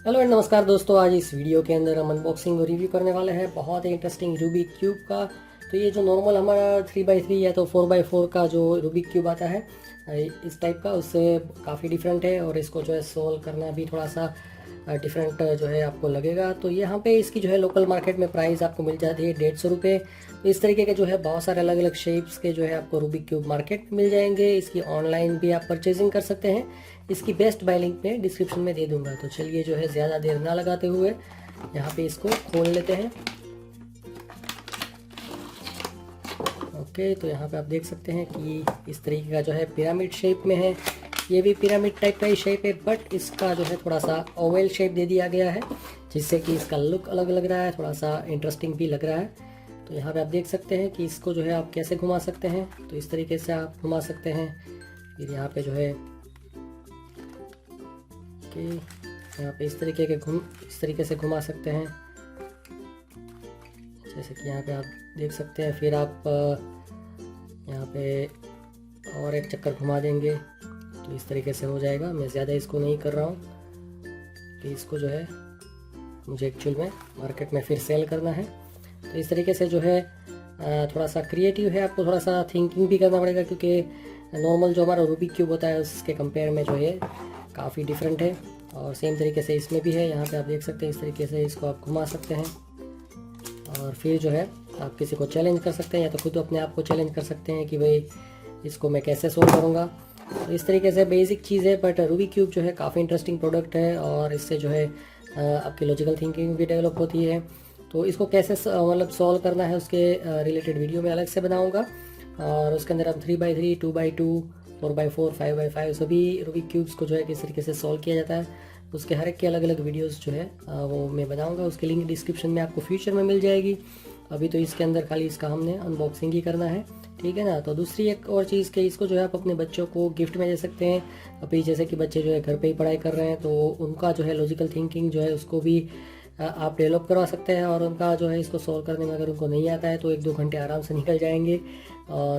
Hello and नमस्कार दोस्तों। आज इस वीडियो के अंदर हम अनबॉक्सिंग और रिव्यू करने वाले हैं बहुत ही इंटरेस्टिंग रूबिक क्यूब का। तो ये जो नॉर्मल हमारा 3x3 या तो 4x4 का जो रूबिक क्यूब आता है इस टाइप का, उससे काफ़ी डिफरेंट है और इसको जो है सोल्व करना भी थोड़ा सा डिफरेंट जो है आपको लगेगा। तो यहाँ पे इसकी जो है लोकल मार्केट में प्राइस आपको मिल जाती है 150 रुपये। तो इस तरीके के जो है बहुत सारे अलग अलग शेप्स के जो है आपको रूबिक क्यूब मार्केट में मिल जाएंगे। इसकी ऑनलाइन भी आप परचेजिंग कर सकते हैं। इसकी बेस्ट बाय लिंक में डिस्क्रिप्शन में दे दूंगा। तो चलिए जो है ज़्यादा देर ना लगाते हुए यहाँ पे इसको खोल लेते हैं। ओके, तो यहाँ पे आप देख सकते हैं कि इस तरीके का जो है पिरामिड शेप में है। ये भी पिरामिड टाइप का ही शेप है, बट इसका जो है थोड़ा सा ओवल शेप दे दिया गया है, जिससे कि इसका लुक अलग लग रहा है, थोड़ा सा इंटरेस्टिंग भी लग रहा है। तो यहाँ पे आप देख सकते हैं कि इसको जो है आप कैसे घुमा सकते हैं। तो इस तरीके से आप घुमा सकते हैं। फिर यहाँ पे जो है कि यहाँ पे इस तरीके से घुमा सकते हैं, जैसे कि यहाँ पे आप देख सकते हैं। फिर आप यहाँ पे और एक चक्कर घुमा देंगे तो इस तरीके से हो जाएगा। मैं ज़्यादा इसको नहीं कर रहा हूँ कि इसको जो है मुझे एक्चुअल में मार्केट में फिर सेल करना है। तो इस तरीके से जो है थोड़ा सा क्रिएटिव है, आपको थोड़ा सा थिंकिंग भी करना पड़ेगा, क्योंकि नॉर्मल जो हमारा रूबिक क्यूब होता है उसके कंपेयर में जो है काफ़ी डिफरेंट है। और सेम तरीके से इसमें भी है। यहाँ पे आप देख सकते हैं इस तरीके से इसको आप घुमा सकते हैं और फिर जो है आप किसी को चैलेंज कर सकते हैं या तो खुद अपने आप को चैलेंज कर सकते हैं कि भाई इसको मैं कैसे सोल्व करूँगा। तो इस तरीके से बेसिक चीज़ है, बट रूबिक क्यूब जो है काफ़ी इंटरेस्टिंग प्रोडक्ट है और इससे जो है आपकी लॉजिकल थिंकिंग भी डेवलप होती है। तो इसको कैसे मतलब सॉल्व करना है उसके रिलेटेड वीडियो में अलग से बनाऊँगा। और उसके अंदर हम 3x3, 2x2, 4x4, 5x5 सभी रूबिक क्यूब्स को जो है किस तरीके से सॉल्व किया जाता है, उसके हर एक के अलग अलग वीडियोस जो है वो मैं बनाऊंगा। उसकी लिंक डिस्क्रिप्शन में आपको फ्यूचर में मिल जाएगी। अभी तो इसके अंदर खाली इसका हमने अनबॉक्सिंग ही करना है, ठीक है ना। तो दूसरी एक और चीज़ के इसको जो है आप अपने बच्चों को गिफ्ट में दे सकते हैं। अभी जैसे कि बच्चे जो है घर पे ही पढ़ाई कर रहे हैं, तो उनका जो है लॉजिकल थिंकिंग जो है उसको भी आप डेवलप करवा सकते हैं। और उनका जो है इसको सॉल्व करने में अगर उनको नहीं आता है तो 1-2 घंटे आराम से निकल जाएंगे।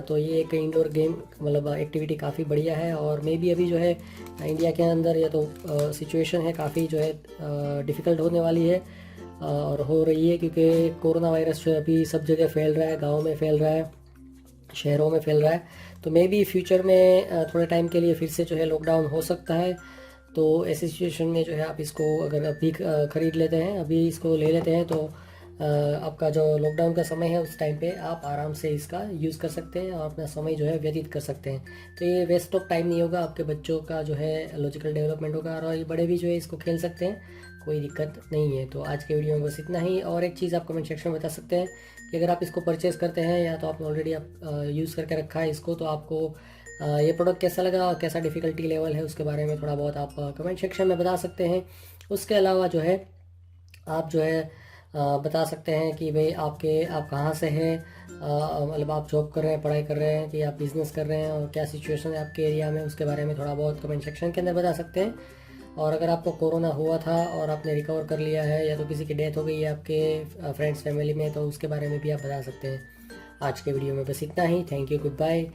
तो ये एक इंडोर गेम मतलब एक्टिविटी काफ़ी बढ़िया है। और मे भी अभी जो है इंडिया के अंदर या तो सिचुएशन है काफ़ी जो है डिफ़िकल्ट होने वाली है और हो रही है, क्योंकि कोरोना वायरस जो है अभी सब जगह फैल रहा है, गाँव में फैल रहा है, शहरों में फैल रहा है। तो मे भी फ्यूचर में थोड़े टाइम के लिए फिर से जो है लॉकडाउन हो सकता है। तो ऐसी सिचुएशन में जो है आप इसको अगर अभी ख़रीद लेते हैं, अभी इसको ले लेते हैं, तो आपका जो लॉकडाउन का समय है उस टाइम पे आप आराम से इसका यूज़ कर सकते हैं और अपना समय जो है व्यतीत कर सकते हैं। तो ये वेस्ट ऑफ टाइम नहीं होगा, आपके बच्चों का जो है लॉजिकल डेवलपमेंट होगा और ये बड़े भी जो है इसको खेल सकते हैं, कोई दिक्कत नहीं है। तो आज के वीडियो में बस इतना ही। और एक चीज़ आप कमेंट सेक्शन में बता सकते हैं कि अगर आप इसको परचेज़ करते हैं या तो आपने ऑलरेडी आप यूज़ करके रखा है इसको, तो आपको ये प्रोडक्ट कैसा लगा और कैसा डिफ़िकल्टी लेवल है उसके बारे में थोड़ा बहुत आप कमेंट सेक्शन में बता सकते हैं। उसके अलावा जो है आप जो है बता सकते हैं कि भाई आप कहाँ से हैं, मतलब आप जॉब कर रहे हैं, पढ़ाई कर रहे हैं, कि आप बिज़नेस कर रहे हैं और क्या सिचुएशन है आपके एरिया में, उसके बारे में थोड़ा बहुत कमेंट सेक्शन के अंदर बता सकते हैं। और अगर आपको कोरोना हुआ था और आपने रिकवर कर लिया है या तो किसी की डेथ हो गई है आपके फ्रेंड्स फैमिली में, तो उसके बारे में भी आप बता सकते हैं। आज के वीडियो में बस इतना ही। Thank you, good bye,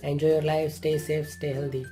enjoy your life, stay safe, stay healthy.